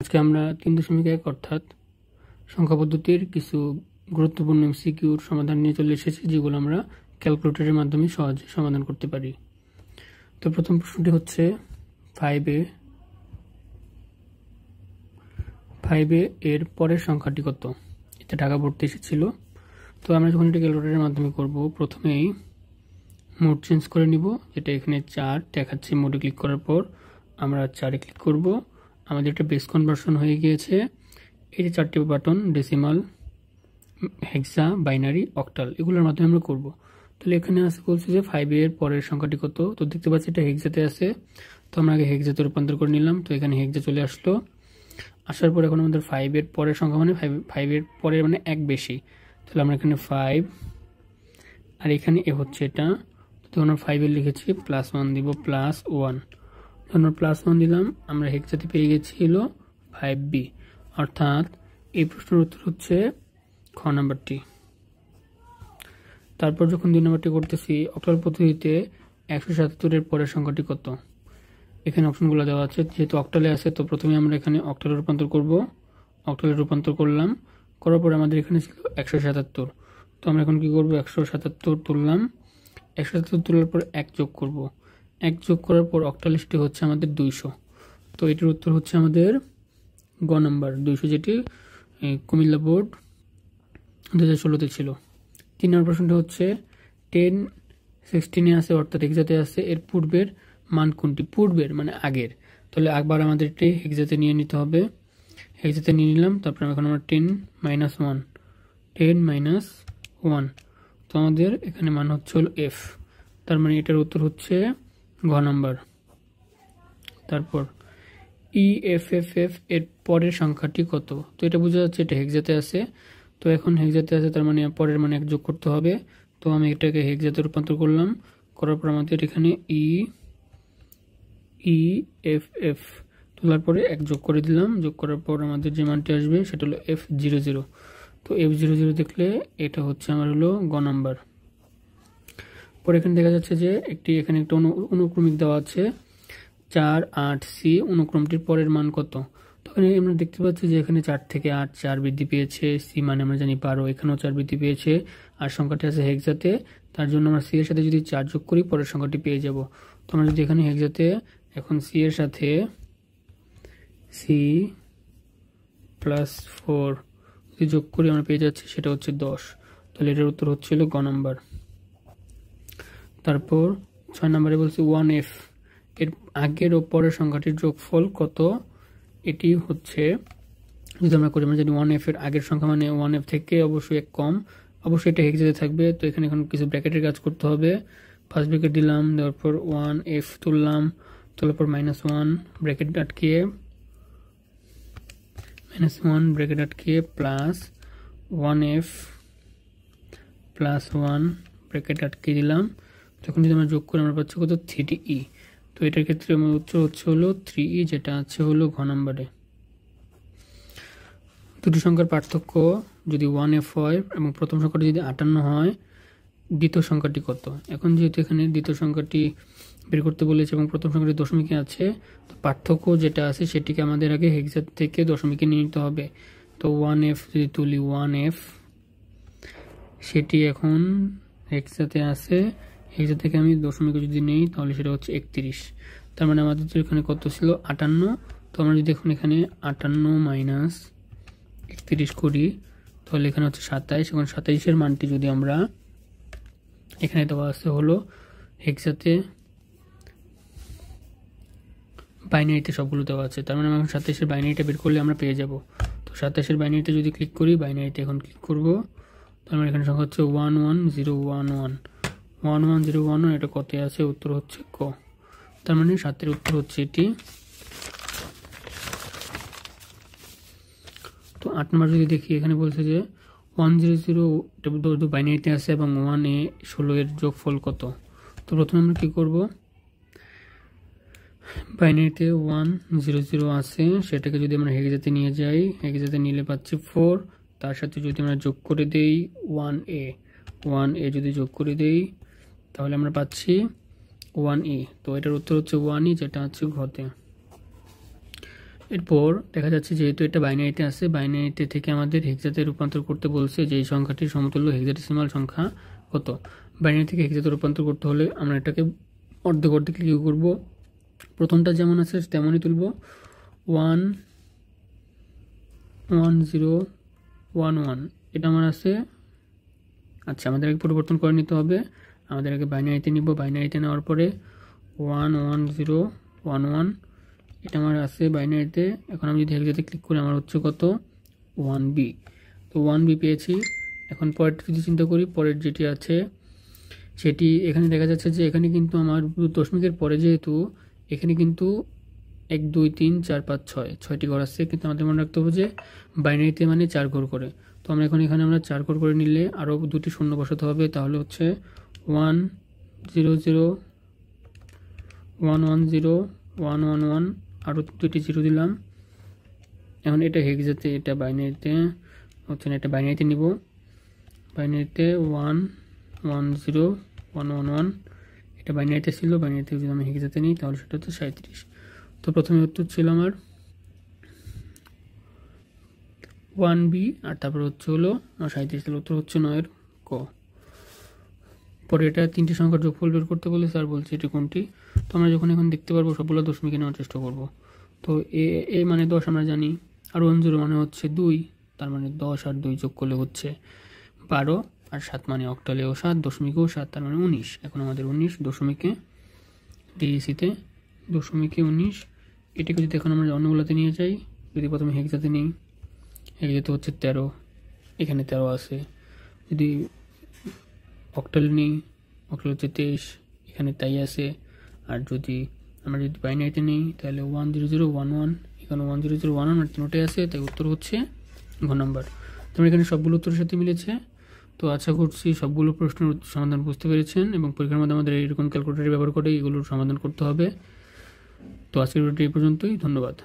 আজকে আমরা 3.1 অর্থাৎ সংখ্যা পদ্ধতির কিছু গুরুত্বপূর্ণ এমসিকিউর সমাধান নিয়ে চলে এসেছি, যেগুলো আমরা ক্যালকুলেটরের মাধ্যমে সহজে সমাধান করতে পারি। তো প্রথম প্রশ্নটি হচ্ছে 5a এর পরের সংখ্যাটি কত? এটা ঢাকা পড়তে এসেছিল। তো আমরা যখন এটা ক্যালকুলেটরের মাধ্যমে করব, প্রথমেই মোড চেঞ্জ করে নিব, যেটা এখানে 4 দেখাচ্ছে। মোডে ক্লিক করার পর আমরা 4-এ ক্লিক করব। আমাদের একটা বেস কনভার্সন হয়ে গিয়েছে। এই যে 4টি বাটন, ডেসিমাল, হেক্সা, বাইনারি, অক্টাল, এগুলোর মাধ্যমে আমরা করব। তাহলে এখানে আছে বলছে যে 5 এর পরের সংখ্যাটি কত। তো দেখতে পাচ্ছি এটা হেক্সাতে আছে, তো আমরা আগে হেক্সাতে রূপান্তর করে নিলাম। তো এখানে হেক্সা চলে আসলো। আসার পর এখন আমাদের 5 এর পরের সংখ্যা মানে 5 এর পরের মানে 1 বেশি। তাহলে আমরা এখানে 5 আর এখানে এ হচ্ছে এটা। তো আমরা 5 এর লিখেছি +1 দিব, +1। আমরা +1 দিলাম, আমরা হেক্সাতে পেয়ে গেছি হলো 5b। অর্থাৎ এই প্রশ্নের উত্তর হচ্ছে খ নাম্বারটি। তারপর যখন 2 নাম্বারটি করতেছি, অক্টাল পদ্ধতিতে 177 এর পরের সংখ্যাটি কত? এখানে অপশনগুলো দেওয়া আছে। যেহেতু অক্টালে আছে, তো প্রথমে আমরা এখানে অক্টালে রূপান্তর করব। অক্টালে রূপান্তর করলাম, করার পর আমাদের এখানে ছিল 177। তো আমরা এখন কি করব? 177 তুললাম। 177 তোলার পর 1 যোগ করব। 1 যোগ করার পর অক্টালিশটি হচ্ছে আমাদের 200। তো এটির উত্তর হচ্ছে আমাদের গ নাম্বার 200, যেটি কুমিল্লা বোর্ড 2016-তে ছিল। 3 নম্বর প্রশ্নটা হচ্ছে 1016-এ আছে, অর্থাৎ হেক্সাতে আছে, এর পূর্বের মান কোনটি? পূর্বের মানে আগের। তাহলে একবার আমাদের এটি হেক্সাতে নিয়ে নিতে হবে। হেক্সাতে নিয়ে নিলাম। তারপর এখন আমরা 10 - 1, তো আমাদের এখানে মান হচ্ছে হলো এফ। তার মানে এটার উত্তর হচ্ছে ঘ নাম্বার। তারপর EFFF এর পরের সংখ্যাটি কত? তো এটা বোঝা যাচ্ছে এটা হেক্সাতে আছে। তো এখন হেক্সাতে আছে, তার মানে পরের মানে 1 যোগ করতে হবে। তো আমি এটাকে হেক্সাতে রূপান্তর করলাম, করার পর আমাদের এখানে EFF তোলার পরে 1 যোগ করে দিলাম। যোগ করার পর আমাদের যে মানটি আসবে সেটা হলো F00। তো F00 দেখলে এটা হচ্ছে আমার হলো গ নাম্বার। পরে এখানে দেখা যাচ্ছে যে এখানে একটা অনুক্রমিক দেওয়া আছে 4, 8, C। অনুক্রমটির পরের মান কত? তো এখানে আমরা দেখতে পাচ্ছি যে এখানে 4 থেকে 8 4 বৃদ্ধি পেয়েছে। C মানে আমরা জানি 12, এখানেও 4 বৃদ্ধি পেয়েছে। আর সংখ্যাটি আছে হেক্সাতে, তার জন্য আমরা C এর সাথে যদি 4 যোগ করি, পরের সংখ্যাটি পেয়ে যাব। তো আমরা যদি এখানে হেক্সাতে এখন C এর সাথে C +4 যদি যোগ করি, আমরা পেয়ে যাচ্ছি সেটা হচ্ছে 10। তাহলে এটার উত্তর হচ্ছিল গ নাম্বার। তারপর 6 নম্বরে বলছি 1F এর আগের ও পরের সংখ্যাটির যোগফল কত? এটি হচ্ছে, যদি আমরা করি, আমরা জানি 1F এর আগের সংখ্যা মানে 1F থেকে অবশ্যই 1 কম, অবশ্যই এটা হেক্সাতে থাকবে। তো এখানে এখন কিছু ব্র্যাকেটের কাজ করতে হবে। ফার্স্ট ব্র্যাকেট দিলাম, দেওয়ার পর 1F তুললাম, তোলার পর -1 ব্র্যাকেট আটকিয়ে প্লাস 1F +1 ব্র্যাকেট আটকে দিলাম। তখন যদি আমরা যোগ করি, আমরা পাচ্ছি কত? 3E। তো এটার ক্ষেত্রে আমার উত্তর হচ্ছে হলো 3E, যেটা আছে হলো ঘ নাম্বারে। দুটি সংখ্যার পার্থক্য যদি 1F হয় এবং প্রথম সংখ্যাটি যদি 58 হয়, দ্বিতীয় সংখ্যাটি কত? এখন যেহেতু এখানে দ্বিতীয় সংখ্যাটি বের করতে বলেছে এবং প্রথম সংখ্যাটি দশমিকে আছে, তো পার্থক্য যেটা আছে সেটিকে আমাদের আগে হেক্সা থেকে দশমিকে নিয়ে নিতে হবে। তো 1F যদি তুলি, 1F সেটি এখন হেক্সাতে আছে, হেক্সা থেকে আমি দশমিকে যদি নেই, তাহলে সেটা হচ্ছে 31। তার মানে আমাদের তো এখানে কত ছিল? 58। তো আমরা যদি এখন এখানে 58 - 31 করি, তাহলে এখানে হচ্ছে 27। এখন 27-এর মানটি যদি আমরা এখানে দেওয়া আছে হলো হেক্সাতে, বাইনারিতে সবগুলো দেওয়া আছে, তার মানে এখন 27-এর বাইনারিটা বের করলে আমরা পেয়ে যাব। তো 27-এর বাইনারিতে যদি ক্লিক করি, বাইনারিতে এখন ক্লিক করব, তার মানে এখানে সংখ্যা হচ্ছে 11011। এটা কত আছে? উত্তর হচ্ছে ক। তার মানে 7-এর উত্তর হচ্ছে এটি। তো 8 নম্বর যদি দেখি, এখানে বলছে যে 100 বাইনারিতে আছে এবং 1A 16 এর যোগফল কত? তো প্রথমে আমরা কি করব? বাইনারিতে 100 আছে, সেটাকে যদি আমরা হেক্সাতে নিয়ে যাই, হেক্সাতে নিলে পাচ্ছি 4। তার সাথে যদি আমরা যোগ করে দেই 1A যদি যোগ করে দেই, তাহলে আমরা পাচ্ছি 1E। তো এটার উত্তর হচ্ছে 1E, যেটা হচ্ছে ঘতে। এরপর দেখা যাচ্ছে যেহেতু এটা বাইনারিতে আছে, বাইনারিতে থেকে আমাদের হেক্সাতে রূপান্তর করতে বলছে যে এই সংখ্যাটির সমতুল্য হেক্সাডেসিমাল সংখ্যা কত। বাইনারি থেকে হেক্সাতে রূপান্তর করতে হলে আমরা এটাকে অর্ধেক অর্ধেক কী করব, প্রথমটা যেমন আছে তেমনই তুলব, 1 1 0 1 1 এটা আমার আছে। আচ্ছা, আমাদের আগে পরিবর্তন করে নিতে হবে, আমাদের আগে বাইনারিতে নিব, বাইনারিতে নেওয়ার পরে 1 1 0 1 1 এটা আমার আছে বাইনারিতে। এখন আমি যদি হেক্সাতে ক্লিক করি আমার হচ্ছে কত, 1b। তো 1b পেয়েছি। এখন পরেরটা যদি চিন্তা করি, পরের যেটি আছে সেটি এখানে দেখা যাচ্ছে যে এখানে কিন্তু আমার দশমিকের পরে যেহেতু এখানে কিন্তু 1 2 3 4 5 6 6টি ঘর আছে, কিন্তু আমাদের মনে রাখতে হবে যে বাইনারিতে মানে 4 ঘর করে। তো আমরা এখানে আমরা 4 ঘর করে নিলে আরও দুটি শূন্য বসাতে হবে, তাহলে হচ্ছে 1 0 0 1 1 0 1 1 1 আরও দুটি জিরো দিলাম। এখন এটা হেক্সাতে, এটা বাইনারিতে হচ্ছে না, এটা বাইনারিতে নিব, বাইনারিতে 1 1 0 1 1 1 এটা বাইনারিতে ছিল, বাইনারিতে যদি আমি হেক্সাতে নিই তাহলে সেটা হচ্ছে 37। তো প্রথমে উত্তর ছিল আমার 1b, আর তারপর হচ্ছে হলো 37, তাহলে উত্তর হচ্ছে 9-এর ক। পরে এটা তিনটি সংখ্যার যোগফল বের করতে বলে স্যার বলছে এটি কোনটি। তো আমরা যখন এখন দেখতে পারবো সবগুলো দশমিকে নেওয়ার চেষ্টা করব। তো এ মানে 10 আমরা জানি, আর 1 0 মানে হচ্ছে 2, তার মানে 10 আর 2 যোগ করলে হচ্ছে 12, আর 7 মানে অক্টালেও 7, দশমিকেও 7, তার মানে 19। এখন আমাদের 19 দশমিকে ডিএসিতে দশমিকে 19, এটাকে যদি এখন আমরা অন্যগুলোতে নিয়ে যাই, যদি প্রথমে হেক্সাতে নিই, হেক্সাতে হচ্ছে 13, এখানে 13 আছে। যদি অক্টাল নিই, অক্টাল হচ্ছে 23, এখানে তাই আছে। আর যদি আমরা যদি বাইনারিতে নিই তাহলে 1 0 0 1 1, এখানে 1 0 0 1 1 আর তিনটাই আছে, তাই উত্তর হচ্ছে ঘ নাম্বার। তোমরা এখানে সবগুলো উত্তরের সাথে মিলেছে। তো আশা করছি সবগুলো প্রশ্নের সমাধান বুঝতে পেরেছেন, এবং পরীক্ষার মধ্যে আমাদের এরকম ক্যালকুলেটর ব্যবহার করে এগুলোর সমাধান করতে হবে। তো আজকের ভিডিওটি এই পর্যন্তই, ধন্যবাদ।